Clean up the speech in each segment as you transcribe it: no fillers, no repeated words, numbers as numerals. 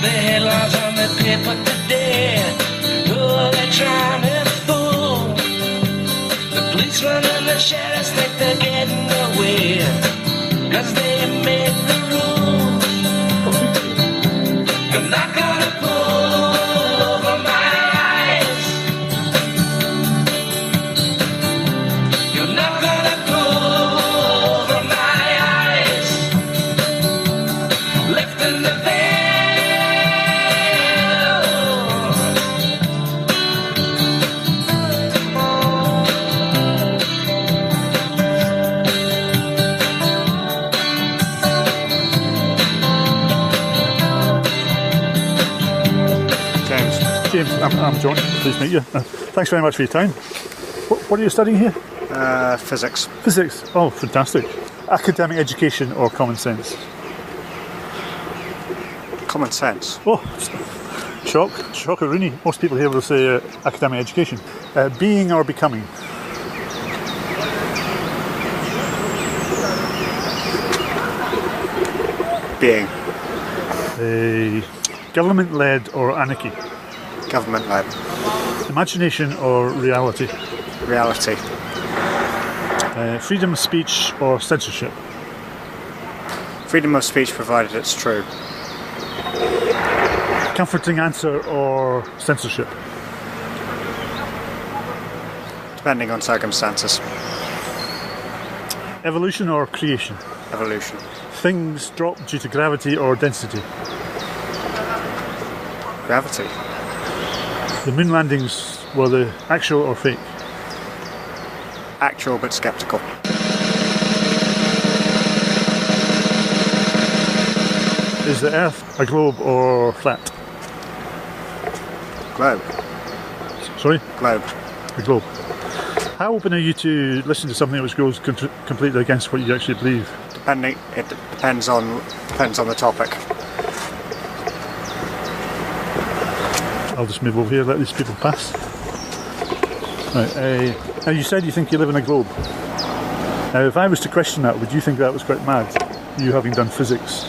the headlines on the paper today. Oh, they're trying to fool the policemen and the sheriffs think they're getting away, 'cause they made the rules. You're not gonna pull over my eyes. You're not gonna pull over my eyes. Lifting the veil. James, I'm John. Pleased to meet you. Thanks very much for your time. What are you studying here? Physics. Physics. Oh, fantastic. Academic education or common sense? Common sense. Oh, shock-a-rooney. Most people here will say academic education. Being or becoming? Being. Government-led or anarchy? Government-led. Imagination or reality? Reality. Freedom of speech or censorship? Freedom of speech provided it's true. Comforting answer or censorship? Depending on circumstances. Evolution or creation? Evolution. Things drop due to gravity or density? Gravity. The moon landings, were they actual or fake? Actual but sceptical. Is the Earth a globe or flat? Globe. Sorry? Globe. A globe. How open are you to listen to something which goes completely against what you actually believe? It depends on the topic. I'll just move over here, let these people pass. Right, now you said you think you live in a globe. Now if I was to question that, would you think that was quite mad? You having done physics?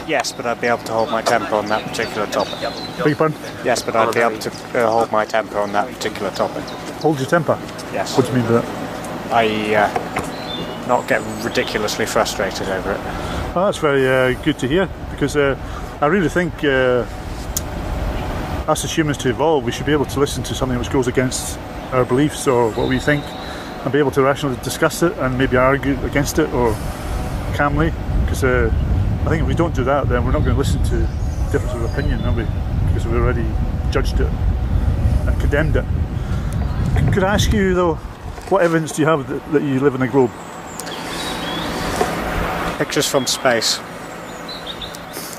Yes, but I'd be able to hold my temper on that particular topic. Beg your pardon? Yes, but I'd be able to hold my temper on that particular topic. Hold your temper? Yes. What do you mean by that? I not get ridiculously frustrated over it. Well, that's very good to hear, because I really think us as humans to evolve, we should be able to listen to something which goes against our beliefs or what we think and be able to rationally discuss it and maybe argue against it or calmly, because I think if we don't do that, then we're not going to listen to difference of opinion, are we? Because we've already judged it and condemned it. Could I ask you though, what evidence do you have that you live in a globe? Pictures from space.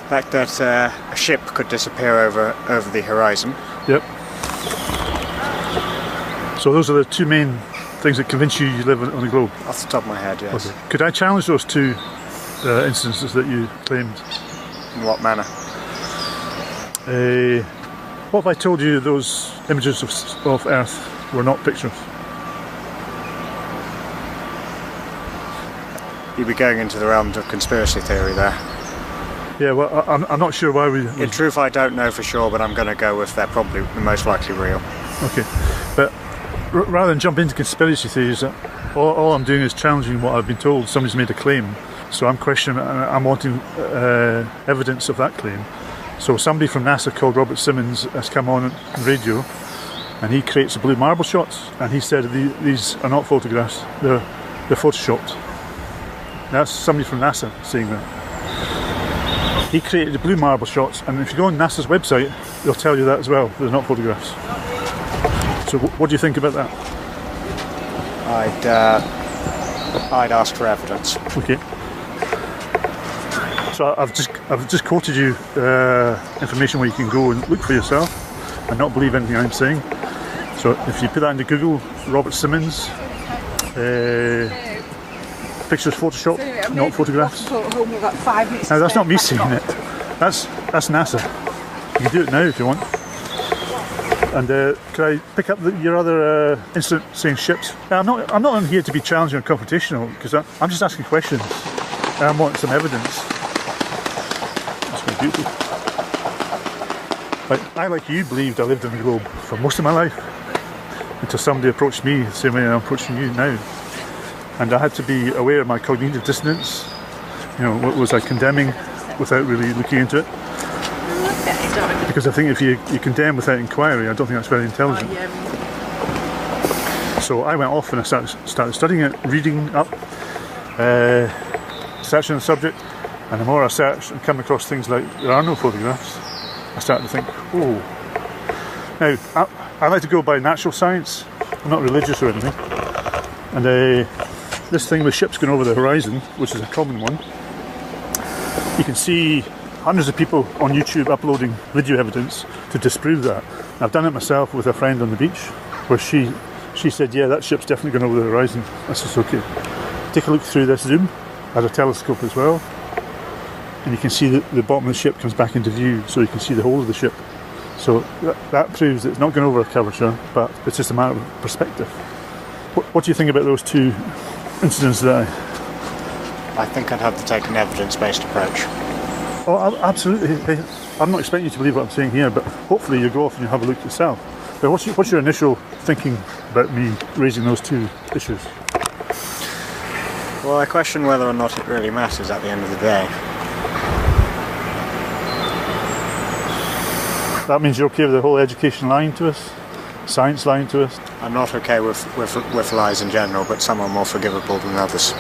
The fact that a ship could disappear over the horizon. Yep. So those are the two main things that convince you live on a globe? Off the top of my head, yes. Okay. Could I challenge those two instances that you claimed? In what manner? What if I told you those images of Earth were not pictures? You'd be going into the realms of conspiracy theory there. Yeah, well, I'm not sure why we... In truth, I don't know for sure, but I'm going to go with they're probably the most likely real. Okay, but rather than jump into conspiracy theories, all I'm doing is challenging what I've been told. Somebody's made a claim, so I'm questioning, I'm wanting evidence of that claim. So somebody from NASA called Robert Simmons has come on radio, and he creates the blue marble shots, and he said these are not photographs, they're photoshopped. That's somebody from NASA saying that. He created the blue marble shots, and if you go on NASA's website, they'll tell you that as well. They're not photographs. So what do you think about that? I'd ask for evidence. Okay. So I've just quoted you information where you can go and look for yourself and not believe anything I'm saying. So if you put that into Google, Robert Simmons, pictures photoshopped, not photographs. Now that's not me saying it. That's NASA. You can do it now if you want. And can I pick up your other incident saying ships? Now, I'm not on here to be challenging or confrontational, because I'm just asking questions and I want some evidence. absolutely beautiful. I, like you, believed I lived on the globe for most of my life until somebody approached me the same way I'm approaching you now. And I had to be aware of my cognitive dissonance. You know, what was I condemning without really looking into it? Because I think if you condemn without inquiry, I don't think that's very intelligent. So I went off and I started studying it, reading up, searching the subject, and the more I searched and come across things like there are no photographs, I started to think, oh. Now, I like to go by natural science. I'm not religious or anything. And this thing with ships going over the horizon, which is a common one, you can see hundreds of people on YouTube uploading video evidence to disprove that. I've done it myself with a friend on the beach, where she said, yeah, that ship's definitely going over the horizon. I said, okay. Take a look through this zoom. I had a telescope as well. And you can see the bottom of the ship comes back into view, so you can see the whole of the ship. So that proves that it's not going over a curvature, but it's just a matter of perspective. What do you think about those two incidents there? I think I'd have to take an evidence-based approach. Oh, absolutely. Hey, I'm not expecting you to believe what I'm saying here, but hopefully you go off and you have a look yourself. But what's your initial thinking about me raising those two issues? Well, I question whether or not it really matters at the end of the day. That means you're okay with the whole education lying to us? Science lying to us? I'm not okay with lies in general, but some are more forgivable than others.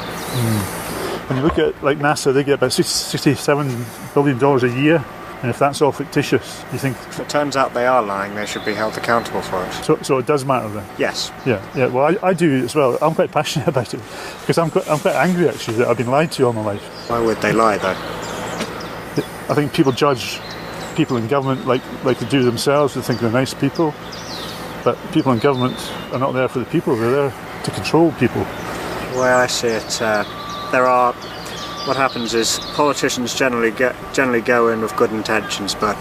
When you look at like NASA, they get about $67 billion a year, and if that's all fictitious, you think... If it turns out they are lying, they should be held accountable for it. So it does matter then? Yes. Yeah. Well, I do as well. I'm quite passionate about it, because I'm quite angry actually that I've been lied to all my life. Why would they lie though? I think people judge people in government like to do themselves. They think they're nice people, but people in government are not there for the people. They're there to control people. The way I see it, what happens is politicians generally go in with good intentions, but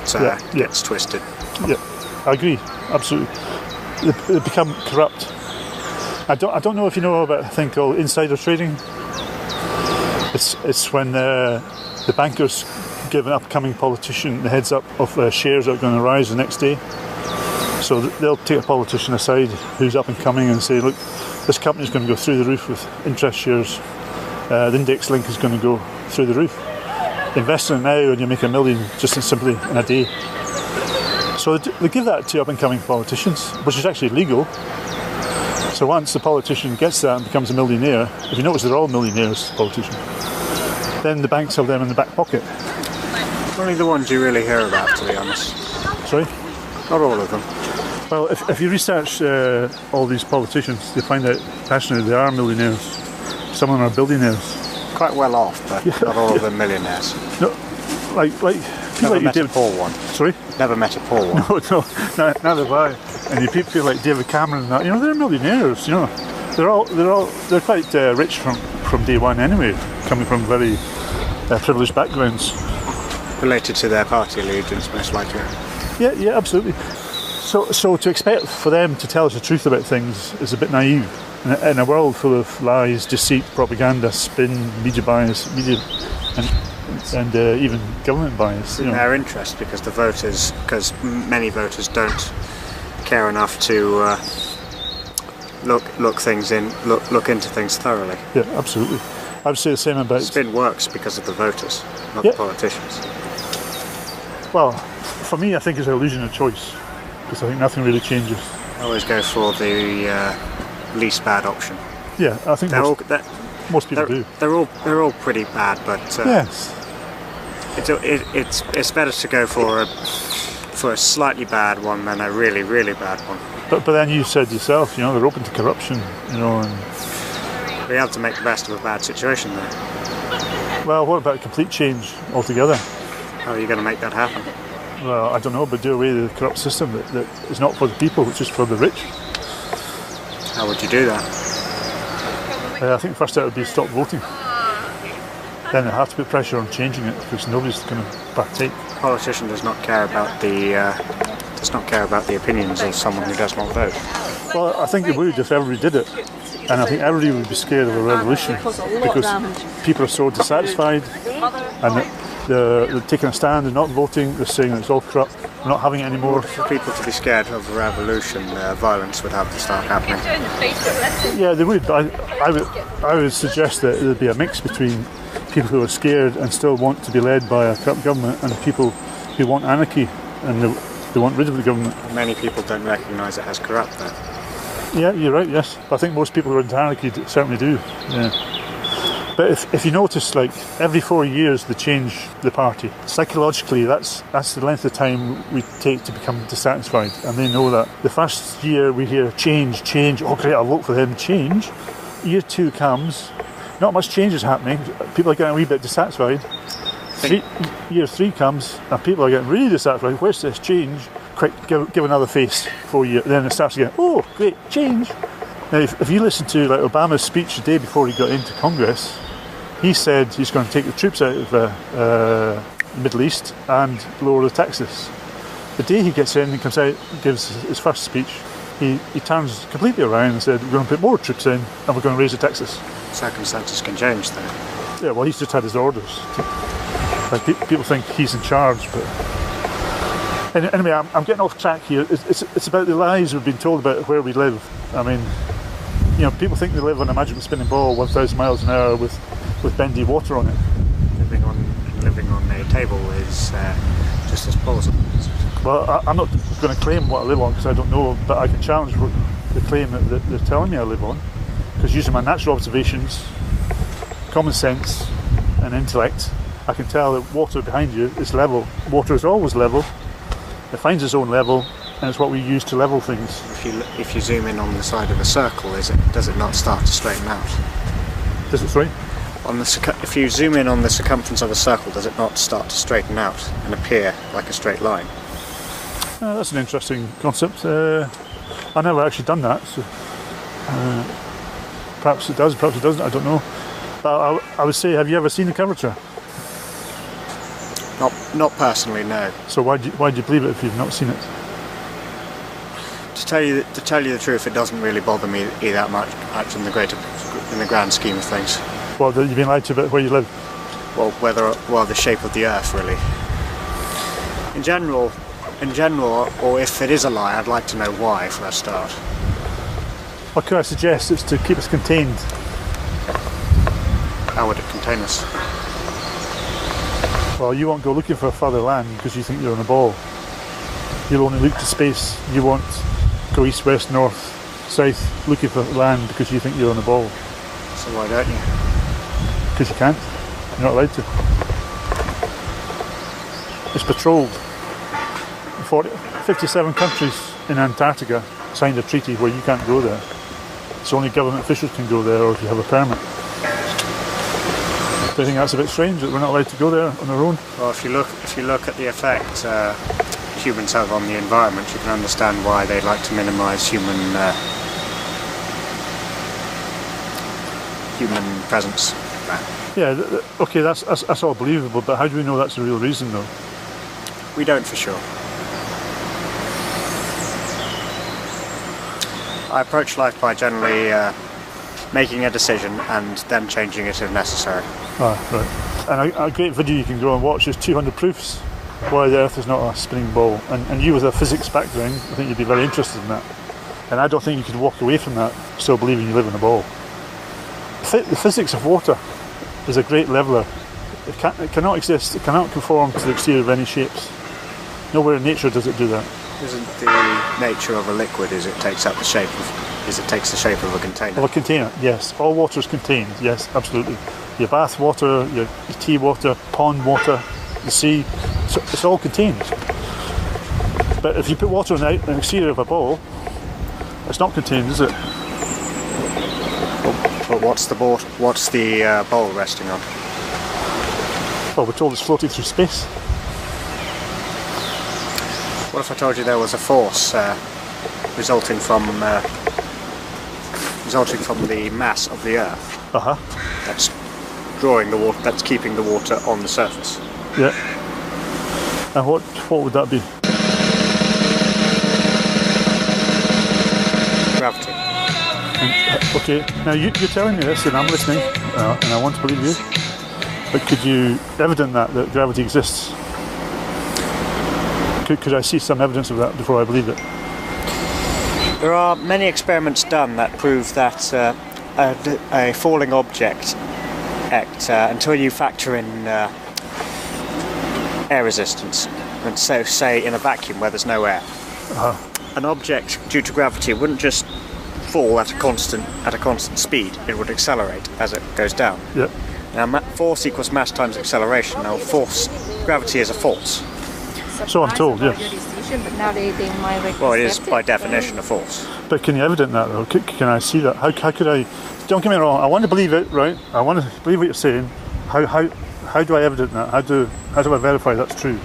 gets twisted. Yeah, I agree, absolutely. They become corrupt. I don't know if you know about a thing called insider trading. It's when the bankers give an upcoming politician the heads up of shares that are going to rise the next day. So they'll take a politician aside who's up and coming and say, look, this company's going to go through the roof with interest shares. The index link is going to go through the roof. Invest in it now and you make $1 million just simply in a day. So they give that to up and coming politicians, which is actually legal. So once the politician gets that and becomes a millionaire, if you notice they're all millionaires, politicians, then the banks have them in the back pocket. Only the ones you really hear about, to be honest. Sorry? Not all of them. Well, if you research all these politicians, you find out actually they are millionaires. Some of them are billionaires. Quite well off, but not all of them millionaires. No, like Never met a poor one. Sorry? Never met a poor one. No, neither have I. And you people like David Cameron and that, they're millionaires. They're quite rich from day one anyway, coming from very privileged backgrounds. Related to their party allegiance, most likely. Yeah, absolutely. So to expect for them to tell us the truth about things is a bit naive. In a world full of lies, deceit, propaganda, spin, media bias, and even government bias. In their interest, because many voters don't care enough to look into things thoroughly. Yeah, absolutely. I would say the same about... Spin works because of the voters, not the politicians. Well, for me, I think it's an illusion of choice, because I think nothing really changes. I always go for the least bad option. Yeah, I think most people do. They're all pretty bad, but yes, it's better to go for a slightly bad one than a really, really bad one. But then you said yourself, they're open to corruption, and we have to make the best of a bad situation there. Well, what about complete change altogether? How are you going to make that happen? Well, I don't know, but do away with the corrupt system that is not for the people, it's just for the rich. How would you do that? I think first out would be stop voting. Then they have to put pressure on changing it because nobody's going to partake. A politician does not care about the opinions of someone who does not vote. Well, I think it would if everybody did it, and I think everybody would be scared of a revolution because people are so dissatisfied, and They're taking a stand, they're not voting, they're saying it's all corrupt, they're not having it anymore. For people to be scared of a revolution, violence would have to start happening. Yeah, they would. I would suggest that there'd be a mix between people who are scared and still want to be led by a corrupt government and people who want anarchy and they want rid of the government. Many people don't recognise it as corrupt, though. Yeah, you're right, yes. But I think most people who are into anarchy certainly do. Yeah. But if you notice, like, every 4 years they change the party. Psychologically, that's the length of time we take to become dissatisfied. And they know that. The first year we hear change, oh great, I'll vote for him, change. Year 2 comes, not much change is happening. People are getting a wee bit dissatisfied. Year 3 comes, and people are getting really dissatisfied. Where's this change? Quick, give another face for a year. Then it starts again, oh great, change. Now, if you listen to like Obama's speech the day before he got into Congress, he said he's going to take the troops out of the Middle East and lower the taxes. The day he gets in and comes out, gives his first speech, he turns completely around and said, we're going to put more troops in and we're going to raise the taxes. Circumstances can change, though. Yeah, well, he's just had his orders. Like, people think he's in charge, but... Anyway, I'm getting off track here. It's about the lies we've been told about where we live. I mean, you know, people think they live on a magical spinning ball 1,000 miles an hour with bendy water on it. Living on a table is just as plausible. Well, I'm not going to claim what I live on because I don't know, but I can challenge the claim that they're telling me I live on, because using my natural observations, common sense and intellect, I can tell that water behind you is level. Water is always level. It finds its own level, and it's what we use to level things. If you zoom in on the side of a circle, does it not start to straighten out? Does it, sorry? If you zoom in on the circumference of a circle, does it not start to straighten out and appear like a straight line? That's an interesting concept. I've never actually done that, so perhaps it does, perhaps it doesn't, I don't know. But I would say, have you ever seen a curvature? Not personally, no. So why do you believe it if you've not seen it? To tell you the truth, it doesn't really bother me that much in the grand scheme of things. Well, you've been lied to about where you live? Well, the shape of the earth, really. In general, or if it is a lie, I'd like to know why for a start. What could I suggest? It's to keep us contained. How would it contain us? Well, you won't go looking for a further land because you think you're on a ball. You'll only look to space. You won't go east, west, north, south looking for land because you think you're on a ball. So why don't you? Because you can't. You're not allowed to. It's patrolled. 57 countries in Antarctica signed a treaty where you can't go there. So only government officials can go there, or if you have a permit. Do you think that's a bit strange that we're not allowed to go there on our own? Well, if you look at the effect humans have on the environment, you can understand why they'd like to minimise human presence there. Yeah, okay, that's all believable, but how do we know that's the real reason, though? We don't for sure. I approach life by generally making a decision and then changing it if necessary. Ah, right. And a great video you can go and watch is 200 proofs why the Earth is not a spinning ball. And you with a physics background, I think you'd be very interested in that. And I don't think you could walk away from that still believing you live in a ball. The physics of water is a great leveller. It cannot exist, it cannot conform to the exterior of any shapes. Nowhere in nature does it do that. Isn't the nature of a liquid it takes the shape of a container? Of a container, yes. All water is contained, yes, absolutely. Your bath water, your tea water, pond water, the sea, it's all contained. But if you put water in the exterior of a ball, it's not contained, is it? But what's the bowl resting on? Well, we're told it's floating through space. What if I told you there was a force resulting from the mass of the Earth? That's drawing the water. That's keeping the water on the surface. Yeah. And what would that be? Gravity. Okay. Now you're telling me this, and I'm listening, and I want to believe you. But could you evidence that gravity exists? Could I see some evidence of that before I believe it? There are many experiments done that prove that a falling object until you factor in air resistance, and so say in a vacuum where there's no air, an object due to gravity wouldn't just fall at a constant speed. It would accelerate as it goes down. Yeah. Now force equals mass times acceleration. Now gravity is a force. So I'm told, yeah. But now they might Well, it is by definition a force. But can you evidence that though? Can I see that? How could I? Don't get me wrong. I want to believe it, right? I want to believe what you're saying. How do I evidence that? How do I verify that's true?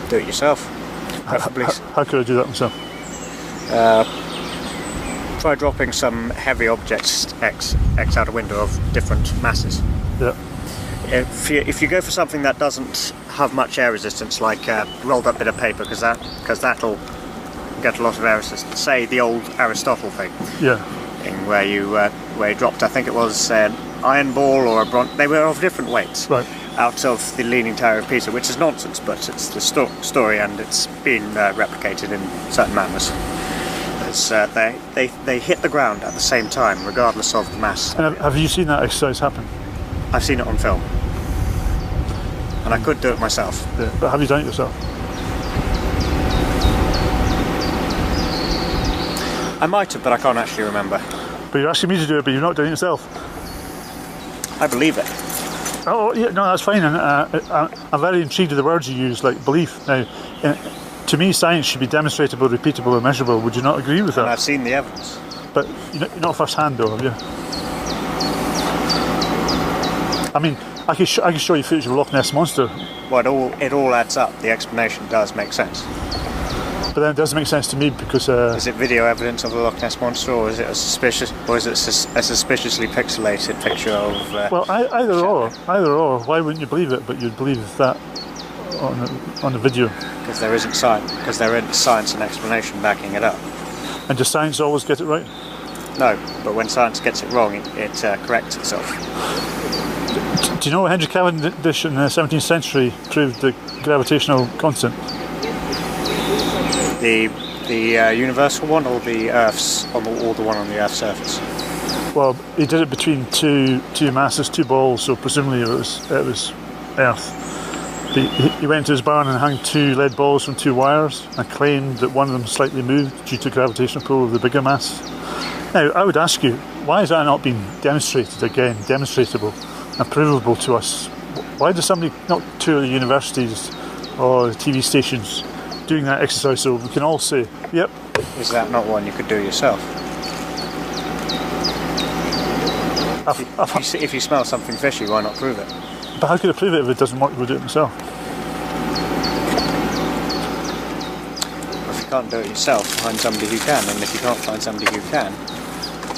Do it yourself, preferably. How could I do that myself? Try dropping some heavy objects X out a window of different masses. Yeah. If you go for something that doesn't have much air resistance, like a rolled up bit of paper, because that'll get a lot of air resistance. Say the old Aristotle thing. Yeah. Where you dropped, I think it was an iron ball or a bronze. They were of different weights. Right. Out of the Leaning Tower of Pisa, which is nonsense, but it's the story, and it's been replicated in certain manners. They hit the ground at the same time, regardless of the mass. And have you seen that exercise happen? I've seen it on film, and I could do it myself. Yeah. But have you done it yourself? I might have, but I can't actually remember. But you're asking me to do it, but you're not doing it yourself. I believe it. Oh, yeah, no, that's fine. And I'm very intrigued with the words you use, like belief. Now, to me, science should be demonstrable, repeatable, and measurable. Would you not agree with that? And I've seen the evidence. But you're not first hand, though, have you? I mean, I can show you footage of a Loch Ness monster. Well, it all adds up. The explanation does make sense. But then it doesn't make sense to me because is it video evidence of the Loch Ness monster, or is it a suspiciously pixelated picture of? Well, either or. Why wouldn't you believe it? But you'd believe that on the video. Because there isn't science. Because there isn't science and explanation backing it up. And does science always get it right? No, but when science gets it wrong, it corrects itself. Do you know Henry Cavendish in the 17th century proved the gravitational constant? The universal one, or the Earth's, or the one on the Earth's surface? Well, he did it between two masses, two balls, so presumably it was Earth. He went to his barn and hung two lead balls from two wires and claimed that one of them slightly moved due to gravitational pull of the bigger mass. Now, I would ask you, why has that not been demonstrated again, demonstrable and provable to us? Why does somebody, not two of the universities or the TV stations, doing that exercise so we can all say, yep. Is that not one you could do yourself? If you smell something fishy, why not prove it? But how could I prove it if it doesn't work? We'll do it myself. If you can't do it yourself, find somebody who can, and if you can't find somebody who can,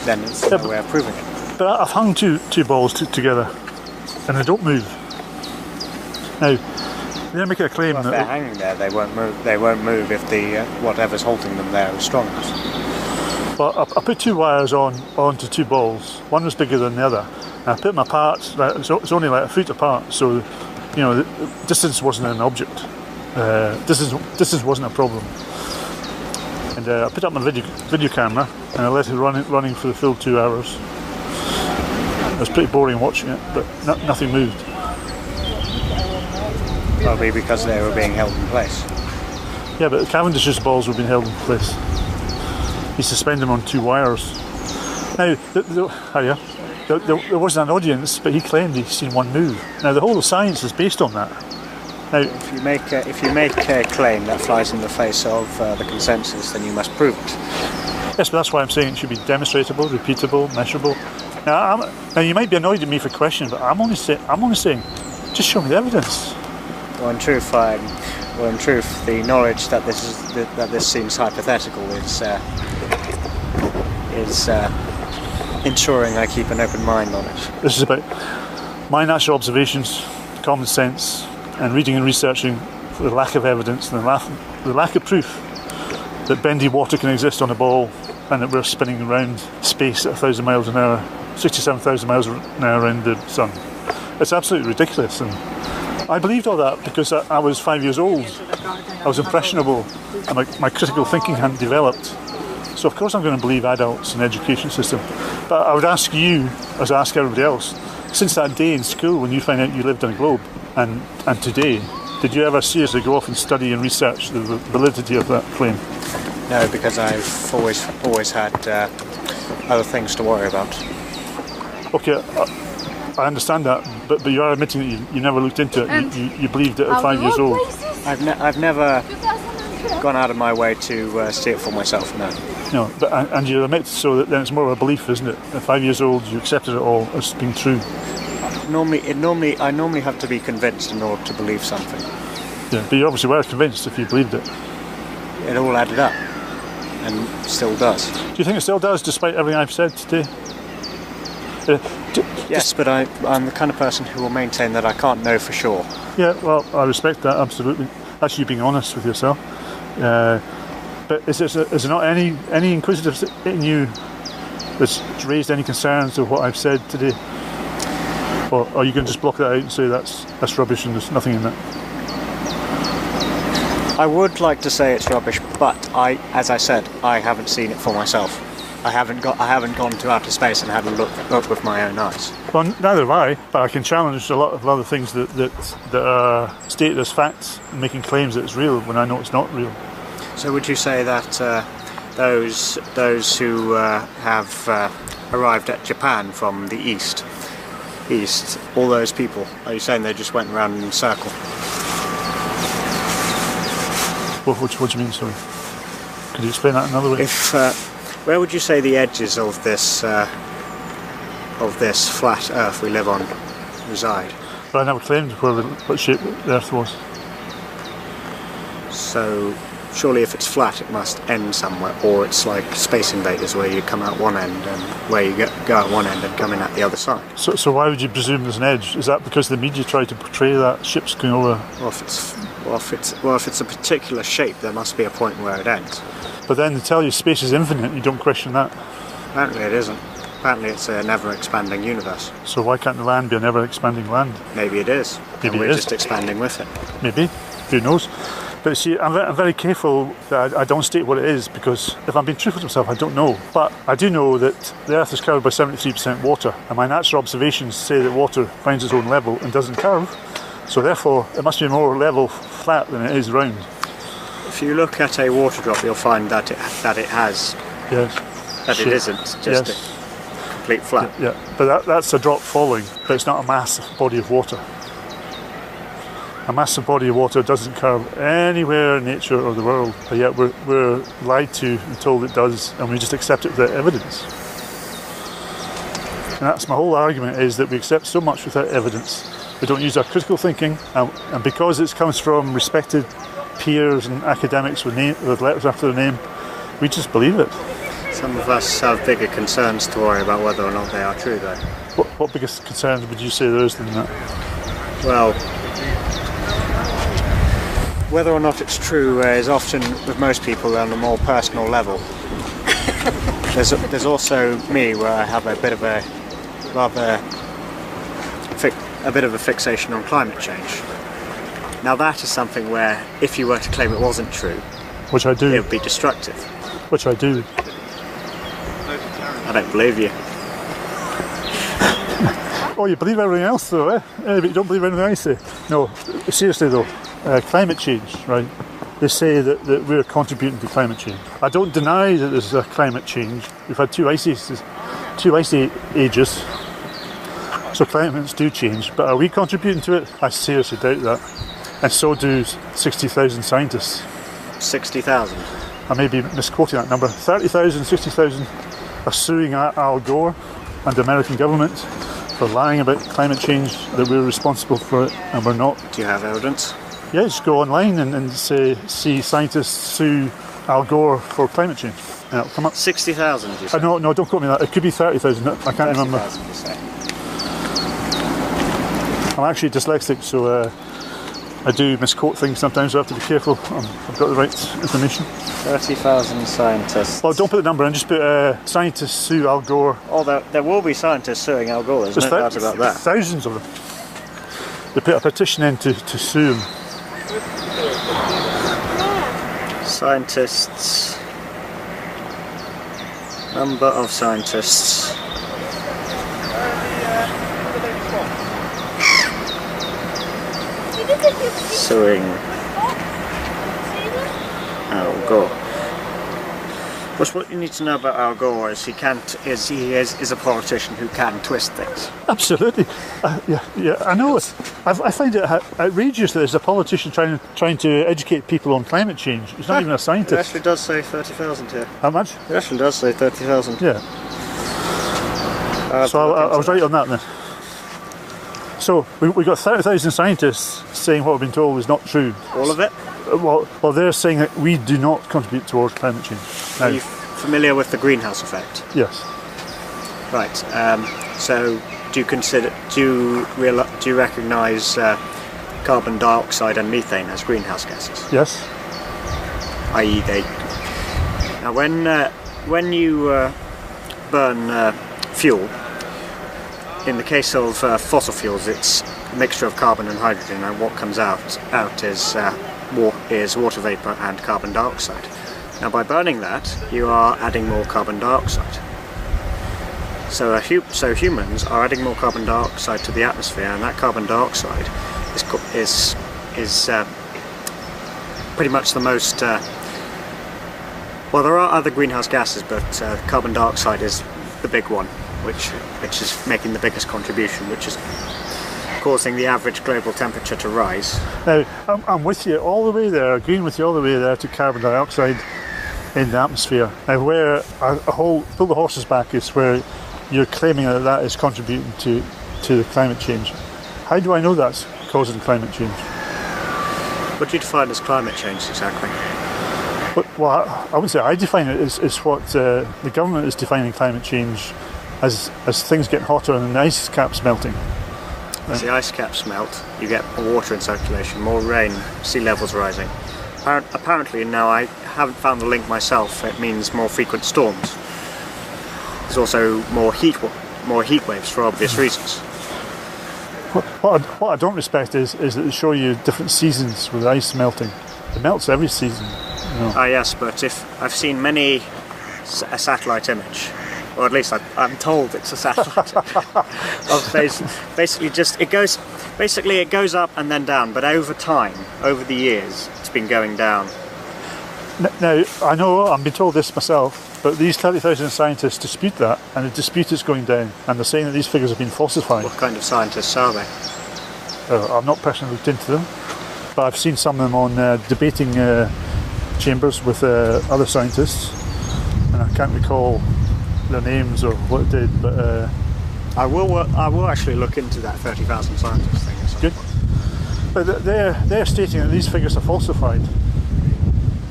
then it's no way of proving it. But I've hung two balls together, and they don't move. Now, they're making a claim well, if that they're hanging there, they won't move. They won't move if the whatever's holding them there is strong enough. Well, I put two wires onto two balls. One was bigger than the other. And I put them apart. It's only like a foot apart, so the distance wasn't an object. Distance wasn't a problem. And I put up my video camera and I let it running for the full 2 hours. It was pretty boring watching it, but nothing moved. Probably because they were being held in place. Yeah, but Cavendish's balls were being held in place. He suspended them on two wires. Now, there wasn't an audience, but he claimed he'd seen one move. Now, the whole of science is based on that. Now, if you make a claim that flies in the face of the consensus, then you must prove it. Yes, but that's why I'm saying it should be demonstrable, repeatable, measurable. Now, you might be annoyed at me for questioning, but I'm only saying, just show me the evidence. Well, in truth, the knowledge that this seems hypothetical is ensuring I keep an open mind on it. This is about my natural observations, common sense, and reading and researching for the lack of evidence and the lack of proof that bendy water can exist on a ball and that we're spinning around space at 1,000 miles an hour 67,000 miles an hour around the sun. It's absolutely ridiculous, and I believed all that because I was 5 years old. I was impressionable, and my critical thinking hadn't developed. So of course I'm going to believe adults in the education system. But I would ask you, as I ask everybody else, since that day in school when you found out you lived on a globe, and today, did you ever seriously go off and study and research the validity of that claim? No, because I've always had other things to worry about. Okay, I understand that, but you are admitting that you never looked into it. You believed it at 5 years old. I've never gone out of my way to see it for myself. No. No, but and you admit so that then it's more of a belief, isn't it? At 5 years old, you accepted it all as being true. I normally have to be convinced in order to believe something. Yeah, but you obviously were convinced if you believed it. It all added up, and still does. Do you think it still does, despite everything I've said today? Yes, but I'm the kind of person who will maintain that I can't know for sure. Yeah, well, I respect that, absolutely. That's you being honest with yourself. But is there not any inquisitiveness in you that's raised any concerns of what I've said today? Or are you going to just block that out and say that's rubbish and there's nothing in that? I would like to say it's rubbish, but as I said, I haven't seen it for myself. I haven't gone to outer space and had a look with my own eyes. Well, neither have I, but I can challenge a lot of other things that are stated as facts and making claims that it's real when I know it's not real. So would you say that those who have arrived at Japan from the east, all those people, are you saying they just went around in a circle? What do you mean, sorry? Could you explain that another way? Where would you say the edges of this flat Earth we live on reside? But I never claimed what shape the Earth was. So surely if it's flat it must end somewhere, or it's like Space Invaders where you come out one end and where you go out one end and come in at the other side. So why would you presume there's an edge? Is that because the media tried to portray that ship's going over? Well, if it's a particular shape, there must be a point where it ends. But then they tell you space is infinite, you don't question that. Apparently it isn't. Apparently it's a never-expanding universe. So why can't the land be a never-expanding land? Maybe it is. Maybe we're it is. just expanding with it. Maybe. Who knows? But see, I'm very careful that I don't state what it is, because if I'm being truthful to myself, I don't know. But I do know that the Earth is covered by 73% water, and my natural observations say that water finds its own level and doesn't curve. So therefore, it must be more level flat than it is round. If you look at a water drop, you'll find that it has. Yes. That shape. it isn't just a complete flat. Yeah, but that's a drop falling, but it's not a massive body of water. A massive body of water doesn't curve anywhere in nature or the world, but yet we're lied to and told it does, and we just accept it without evidence. And that's my whole argument, is that we accept so much without evidence. We don't use our critical thinking, and because it comes from respected peers and academics with letters after their name, we just believe it. Some of us have bigger concerns to worry about whether or not they are true, though. What biggest concerns would you say there is than that? Well, whether or not it's true is often, with most people, on a more personal level. There's also me, where I have a bit of a fixation on climate change. Now that is something where, if you were to claim it wasn't true, which I do, it would be destructive. Which I do. I don't believe you. Oh, you believe everything else though, eh? But you don't believe anything I say. No, seriously though, climate change, right? They say that we're contributing to climate change. I don't deny that there's a climate change. We've had two ice ages, so climates do change. But are we contributing to it? I seriously doubt that. And so do 60,000 scientists. 60,000? I may be misquoting that number. 30,000, 60,000 are suing Al Gore and the American government for lying about climate change, that we're responsible for it, and we're not. Do you have evidence? Yeah, just go online and see scientists sue Al Gore for climate change. And it'll come up. 60,000, you say? No, don't quote me that. It could be 30,000. I can't remember. 30,000, you say? I'm actually dyslexic, so I do misquote things sometimes, so I have to be careful. I've got the right information. 30,000 scientists. Well, don't put the number in, just put scientists sue Al Gore. Oh, there will be scientists suing Al Gore, there's no doubt about that. Thousands of them. They put a petition in to sue him. Scientists. Number of scientists. Suing Al Gore. What you need to know about Al Gore is he is a politician who can twist things. Absolutely, yeah, I know it. I find it outrageous that there's a politician trying to educate people on climate change. He's not even a It scientist. actually does say 30,000 here. How much? It actually does say 30,000. Yeah. So I was right on that then. So we got 30,000 scientists saying what we've been told is not true. All of it? Well, they're saying that we do not contribute towards climate change. Now, Are you familiar with the greenhouse effect? yes. Right. So, do you recognise carbon dioxide and methane as greenhouse gases? Yes. I.e., they. Now, when you burn fuel, in the case of fossil fuels, it's a mixture of carbon and hydrogen, and what comes out is water vapour and carbon dioxide. Now, by burning that, you are adding more carbon dioxide. So humans are adding more carbon dioxide to the atmosphere, and that carbon dioxide is pretty much the most. Well, there are other greenhouse gases, but carbon dioxide is the big one, which is making the biggest contribution, which is causing the average global temperature to rise. Now, I'm with you all the way there, agreeing with you all the way there to carbon dioxide in the atmosphere. Now, where pull the horses back is where you're claiming that is contributing to the climate change. How do I know that's causing climate change? What do you define as climate change exactly? Well, I wouldn't say I define it. It's what the government is defining climate change as things get hotter and the ice caps melting. As the ice caps melt, you get more water in circulation, more rain, sea levels rising. Apparently, now I haven't found the link myself, it means more frequent storms. There's also more heat waves for obvious reasons. What I don't respect is that they show you different seasons with ice melting. It melts every season. You know. Ah yes, but I've seen a satellite image, or at least I'm told it's a satellite of basically it goes up and then down, but over time, over the years, it's been going down. Now, I know, I've been told this myself, but these 30,000 scientists dispute that, and they dispute it's going down, and they're saying that these figures have been falsified. What kind of scientists are they? I've not personally looked into them, but I've seen some of them on debating chambers with other scientists, and I can't recall their names or what it did, but I will actually look into that 30,000 scientists thing. Good. But they're stating that these figures are falsified.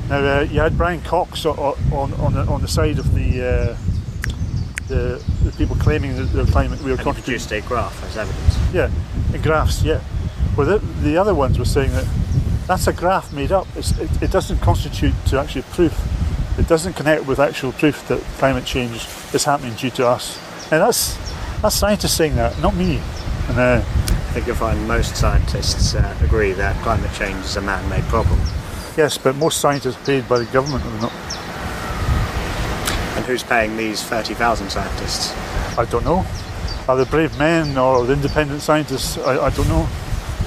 Now, you had Brian Cox on the side of the people claiming that the climate we were contributing. Produced a graph as evidence. Yeah, in graphs. Yeah. Well, the other ones were saying that that's a graph made up. It doesn't constitute to actually proof. It doesn't connect with actual proof that climate change is happening due to us. And that's scientists saying that, not me. And I think you'll find most scientists agree that climate change is a man-made problem. yes, but most scientists are paid by the government, are they not? And who's paying these 30,000 scientists? I don't know. Are they brave men or the independent scientists? I don't know.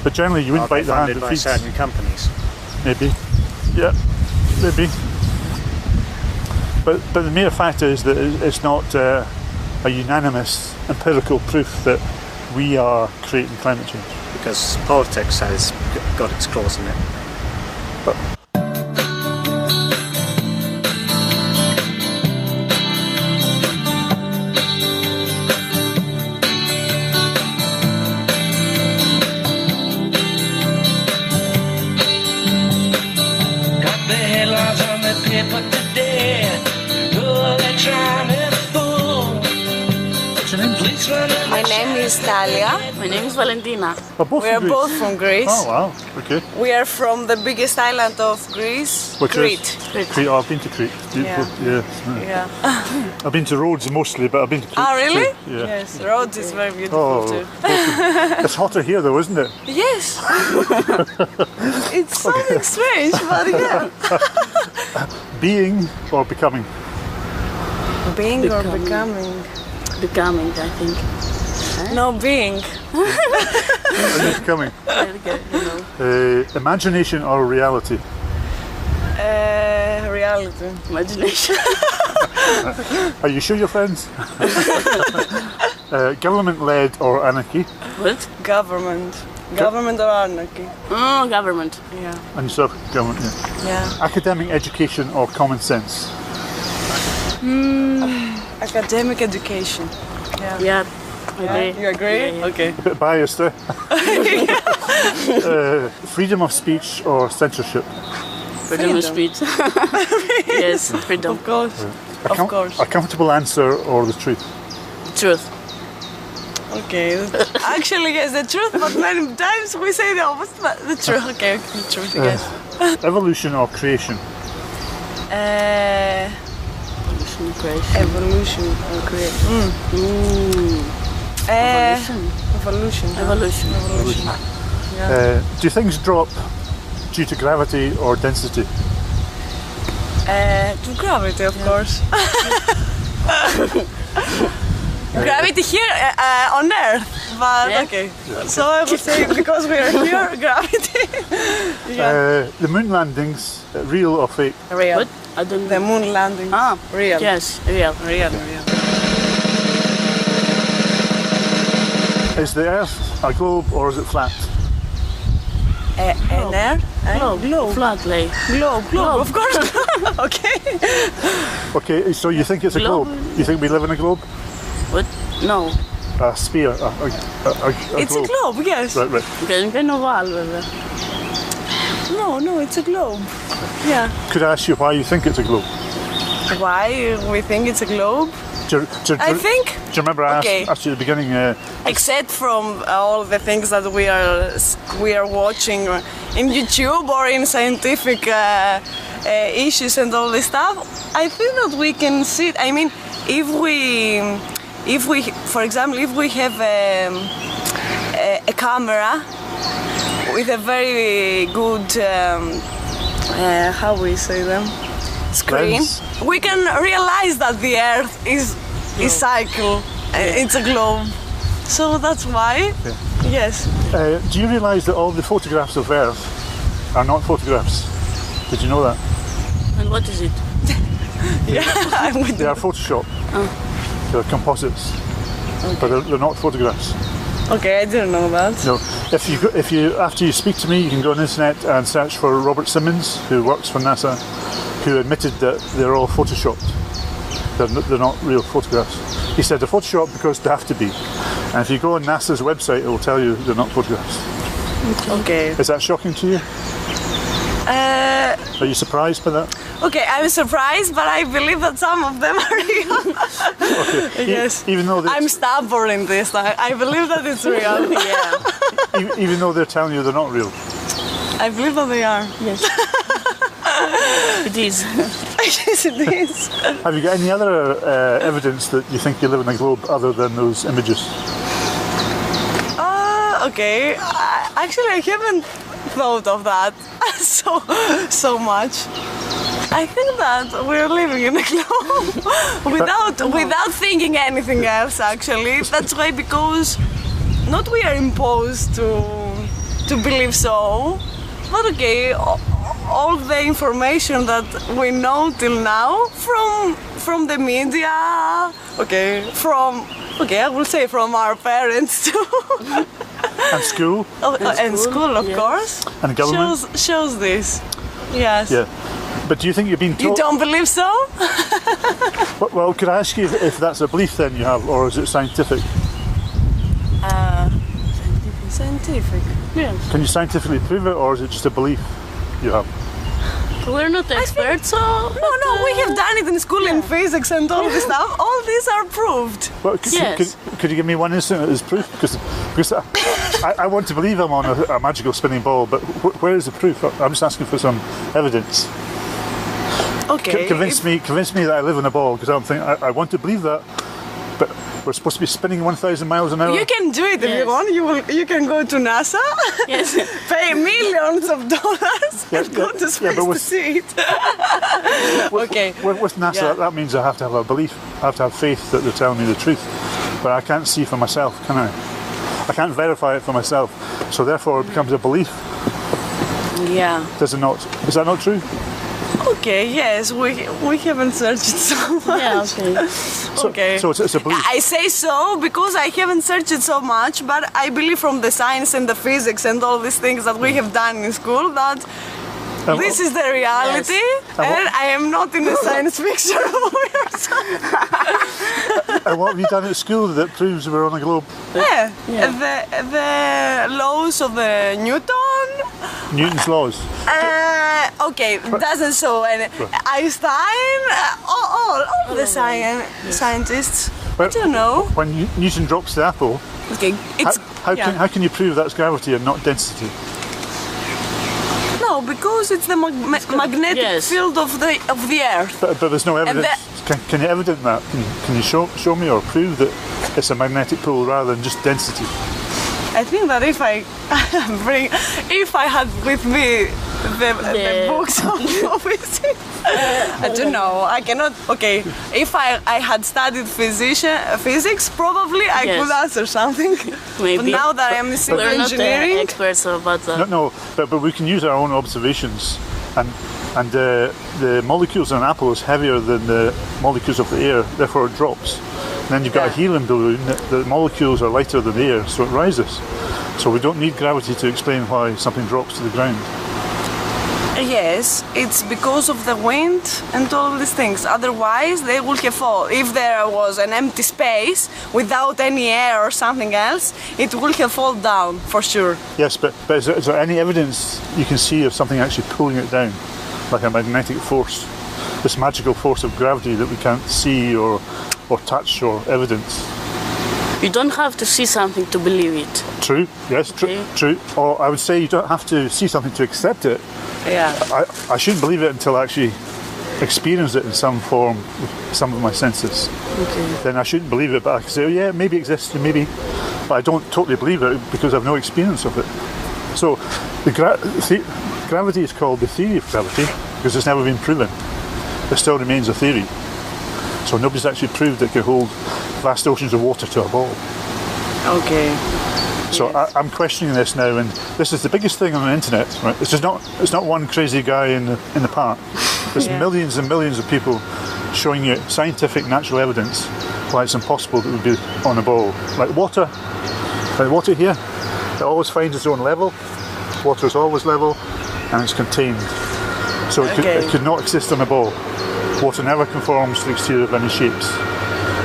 But generally, you wouldn't bite the hand that by feeds. certain companies. Maybe. Yeah, maybe. But the mere fact is that it's not a unanimous empirical proof that we are creating climate change. Because politics has got its claws in it. My name is Chalia. My name is is Valentina. Oh, both We from are Greece? both from Greece. Oh, wow. Okay. We are from the biggest island of Greece, Which Crete. is? Crete. Oh, I've been to Crete. It's beautiful. Yeah. Yeah. I've been to Rhodes mostly, but I've been to Crete. Ah, really? too. Yeah. Yes, Rhodes is very beautiful Oh, too. it's hotter here though, isn't it? Yes. It's something strange, but yeah. Being or becoming? Being or becoming? Becoming, I think. No, being. I mean becoming. Imagination or reality? Reality. Imagination. Are you sure you're friends? Government-led or anarchy? What? Government. Government or anarchy? Oh, government. Yeah. And yourself, government, yeah. Yeah. Academic education or common sense? Academic education. Yeah. Yeah. Okay. You agree? Yeah. Okay. A bit biased, eh? Freedom of speech or censorship? Freedom of speech. Yes, freedom. Of course. Of course. A comfortable answer or the truth? Truth. Okay. Actually, yes, the truth, but many times we say the opposite, but the truth. Okay, the truth, yes. Evolution or creation? Evolution, creation. Evolution or creation. Evolution. Evolution. Evolution. Do things drop due to gravity or density? To gravity, of course. Gravity here on Earth, but Yeah. okay. So I would say because we are here, gravity. Yeah. The moon landings, real or fake? Real. What? I don't The moon landing. Ah, Real. yes, real. Real. Is the Earth a globe or is it flat? An air? Globe. Flat lay. Globe, of course. Okay. Okay, so you think it's a Globe. globe? You think we live in a globe? What? No. A sphere? A It's globe? a globe, yes. Right, right. Δεν είναι oval βέβαια. No, it's a globe. Yeah. Could I ask you why you think it's a globe? Why we think it's a globe? I think, Do you remember I Okay. asked you at the beginning? except from all the things that we are watching in YouTube or in scientific issues and all this stuff, I think that we can see it. I mean, if we, for example, if we have a camera with a very good, how we say them, screen, Lens. we can realize that the Earth is cycle. It's a globe. So that's why. Yes. Do you realise that all the photographs of Earth are not photographs? Did you know that? And what is it? Yeah. They are Photoshop. They're composites, but they're not photographs. Okay, I didn't know that. No, if you after you speak to me, you can go on the internet and search for Robert Simmons, who works for NASA, who admitted that they're all photoshopped. They're not real photographs. He said they're photoshopped because they have to be. And if you go on NASA's website, it will tell you they're not photographs. Okay. Is that shocking to you? Are you surprised by that? Okay, I'm surprised, but I believe that some of them are real. Okay. Yes. Even though I'm stubborn in this. I believe that it's real. Yeah. even though they're telling you they're not real. I believe that they are. Yes. It is. Yes, it is. Have you got any other evidence that you think you live in a globe other than those images? Okay. Actually, I haven't thought of that so much. I think that we're living in a globe without thinking anything else. Actually, that's why, because not we are imposed to believe so, but okay, all the information that we know till now from the media, I will say from our parents too. And school? And school, of yes. course. And government? Shows this. Yes. Yeah. But do you think you've been You told? don't believe so? Well, could I ask you if that's a belief then you have, or is it scientific? Scientific. Yes. Can you scientifically prove it, or is it just a belief you have? We're not experts, so... No, we have done it in school in physics and all this stuff. All these are proved. Well, Yes. could you give me one instance as proof? Because I want to believe I'm on a magical spinning ball, but where is the proof? I'm just asking for some evidence. Okay. Convince me that I live in a ball, because I want to believe that, but we're supposed to be spinning 1,000 miles an hour. You can do it if Yes. you want. You can go to NASA, Yes. pay millions of dollars, and go to space but to see it. Okay. With NASA, Yeah. that means I have to have a belief. I have to have faith that they're telling me the truth. But I can't see for myself, can I? I can't verify it for myself. So therefore, it becomes a belief. Yeah. Does it not? Is that not true? Okay. Yes, we haven't searched it so much. Yeah, okay. Okay. So it's a belief. I say so because I haven't searched it so much, but I believe from the science and the physics and all these things that we have done in school that this is the reality, and I am not in a science fiction movie or something. And what have you done at school that proves we're on a globe? Yeah. The laws of the Newton. Newton's laws. Okay, doesn't show any. Einstein, all the scientists. I don't know. When Newton drops the apple, Okay, it's how can you prove that's gravity and not density? no, because it's the magnetic Yes. field of the Earth. But there's no evidence. the- Can you evidence that? Can you show me or prove that it's a magnetic pole rather than just density? I think that if I had with me the books of physics, I don't know. I cannot. Okay, if I had studied physics, probably I Yes. could answer something. Maybe. But now that I'm in civil We're not engineering, experts about that. No, but we can use our own observations, and the molecules in an apple is heavier than the molecules of the air, therefore it drops. And then you've got a helium balloon, the molecules are lighter than the air, so it rises. So we don't need gravity to explain why something drops to the ground. yes, it's because of the wind and all these things. Otherwise, they would have fallen. If there was an empty space without any air or something else, it would have fallen down for sure. Yes, but is there any evidence you can see of something actually pulling it down, like a magnetic force, this magical force of gravity that we can't see or touch or evidence? You don't have to see something to believe it. True, yes, Okay. true. Or I would say you don't have to see something to accept it. Yeah. I shouldn't believe it until I actually experience it in some form with some of my senses. Okay. Then I shouldn't believe it, but I can say, oh yeah, maybe it exists, maybe, but I don't totally believe it because I've no experience of it. So the gravity is called the theory of gravity because it's never been proven. It still remains a theory. So nobody's actually proved it can hold vast oceans of water to a ball. Okay. So I'm questioning this now, and this is the biggest thing on the internet. Right? It's not one crazy guy in the park. There's millions and millions of people showing you scientific, natural evidence why it's impossible that it would be on a ball. Like water here, it always finds its own level. Water is always level, and it's contained. So it could not exist on a ball. Water never conforms to the exterior of any shapes.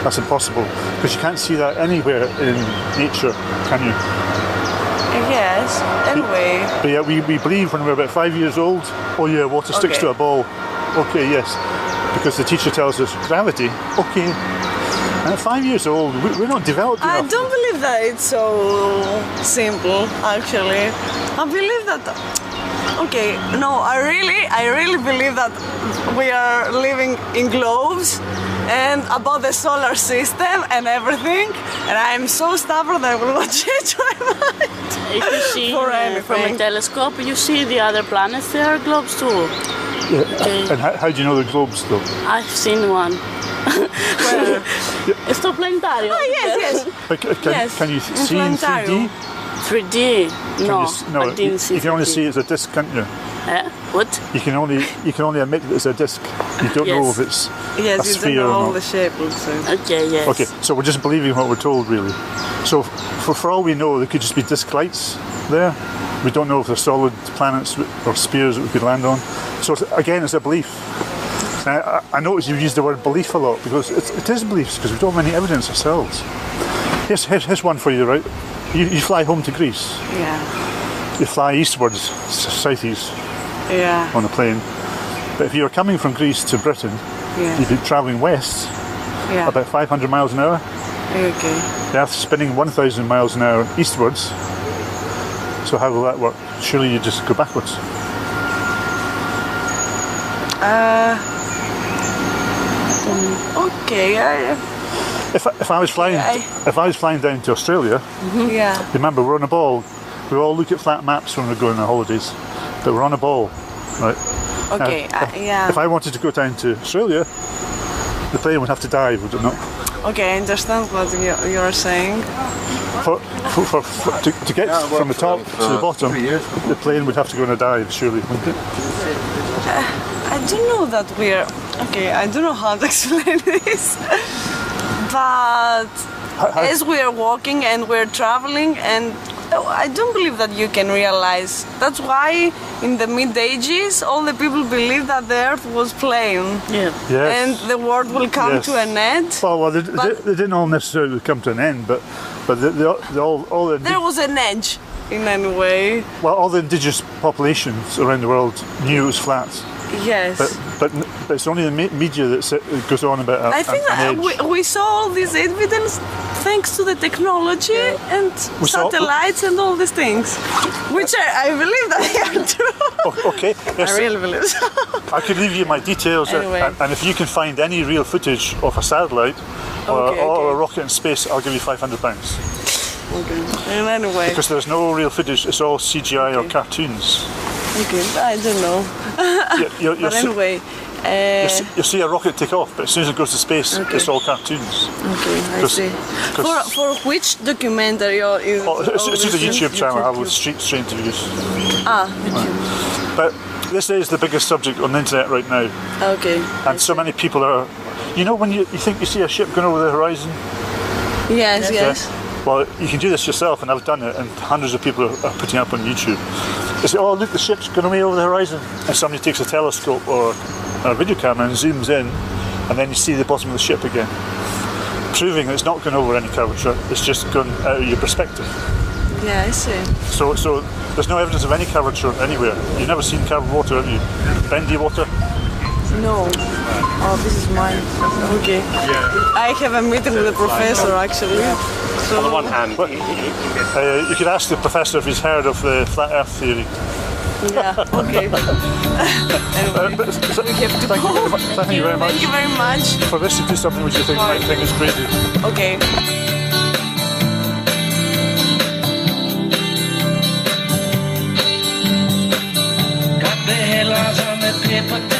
That's impossible, because you can't see that anywhere in nature, can you? Yes. Anyway. But yeah, we believe when we're about 5 years old, oh yeah, water sticks to a ball. Okay, yes. Because the teacher tells us gravity, okay. And at 5 years old, we're not developed enough. I don't believe that it's so simple, actually. I believe that. Okay, no, I really believe that we are living in globes and about the solar system and everything. And I am so stubborn that I will not change my mind. If you see For from a anything. telescope, you see the other planets, they are globes too. Yeah. Okay. And how do you know the globes, though? I've seen one. Sto planetario. Oh, yes. But Yes, can you in see in 3D? planetarium. 3D? No, No, I didn't see you can only 3D. see it as a disc, can't you? What? You can only admit that it's a disc. You don't know Yes. if it's a Yes, you don't sphere know or all not. the shape also. Okay, yes. Okay, so we're just believing what we're told, really. So for all we know, there could just be disc lights there. We don't know if they're solid planets or spheres that we could land on. So again, it's a belief. And I notice you use the word belief a lot because it is beliefs because we don't have any evidence ourselves. Here's one for you, right? You fly home to Greece. Yeah. You fly eastwards, southeast Yeah. on a plane. But if you were coming from Greece to Britain, Yeah. you'd be travelling west Yeah. about 500 miles an hour. Okay. The Earth's spinning 1,000 miles an hour eastwards. So how will that work? Surely you just go backwards. Okay. If I was flying, if I was flying down to Australia, Yeah. remember we're on a ball. We all look at flat maps when we're going on holidays, but we're on a ball, right? Okay. Yeah. If I wanted to go down to Australia, the plane would have to dive, would it not? Okay, I understand what you're saying. To get from the top to the bottom, the plane would have to go on a dive, surely, wouldn't it? I don't know that we're. Okay, I don't know how to explain this. But as we're walking and we're traveling, and I don't believe that you can realize. That's why in the mid ages, all the people believed that the earth was plane. Yeah. Yes. And the world will come Yes. to an end. Well, they didn't all necessarily come to an end, but all the There was an edge in any way. well, all the indigenous populations around the world knew it was flat. Yes. But it's only the media that goes on about I think an that edge. we saw all this evidence thanks to the technology and We saw- satellites and all these things, which I believe that they are true. Okay, yes, I really believe so. I could leave you my details, Anyway. and if you can find any real footage of a satellite or Okay. a rocket in space, I'll give you £500. Okay. And anyway, Because there's no real footage; it's all CGI or cartoons. okay, I don't know. You'll But anyway, you'll see a rocket take off, but as soon as it goes to space, Okay. it's all cartoons. okay, I see. For which documentary or is Oh, it's just a this YouTube channel I have with YouTube? street interviews. YouTube. But this is the biggest subject on the internet right now, Okay. and so many people are. You know, when you think you see a ship going over the horizon. Yes, yes. Well, you can do this yourself, and I've done it, and hundreds of people are putting it up on YouTube. They say, "Oh, look, the ship's going away over the horizon," and somebody takes a telescope or a video camera and zooms in, and then you see the bottom of the ship again, proving that it's not going over any curvature; it's just going out of your perspective. Yeah, I see. So there's no evidence of any curvature anywhere. You've never seen curved water, have you? Bendy water? No. Oh, this is mine. Okay. I have a meeting with the professor actually. So On the one hand, You could ask the professor if he's heard of the flat Earth theory. yeah, okay. Anyway, But we have to thank go. you very much Thank you very much. for this to do something which you might think is crazy. Okay. Got the headlines on the paper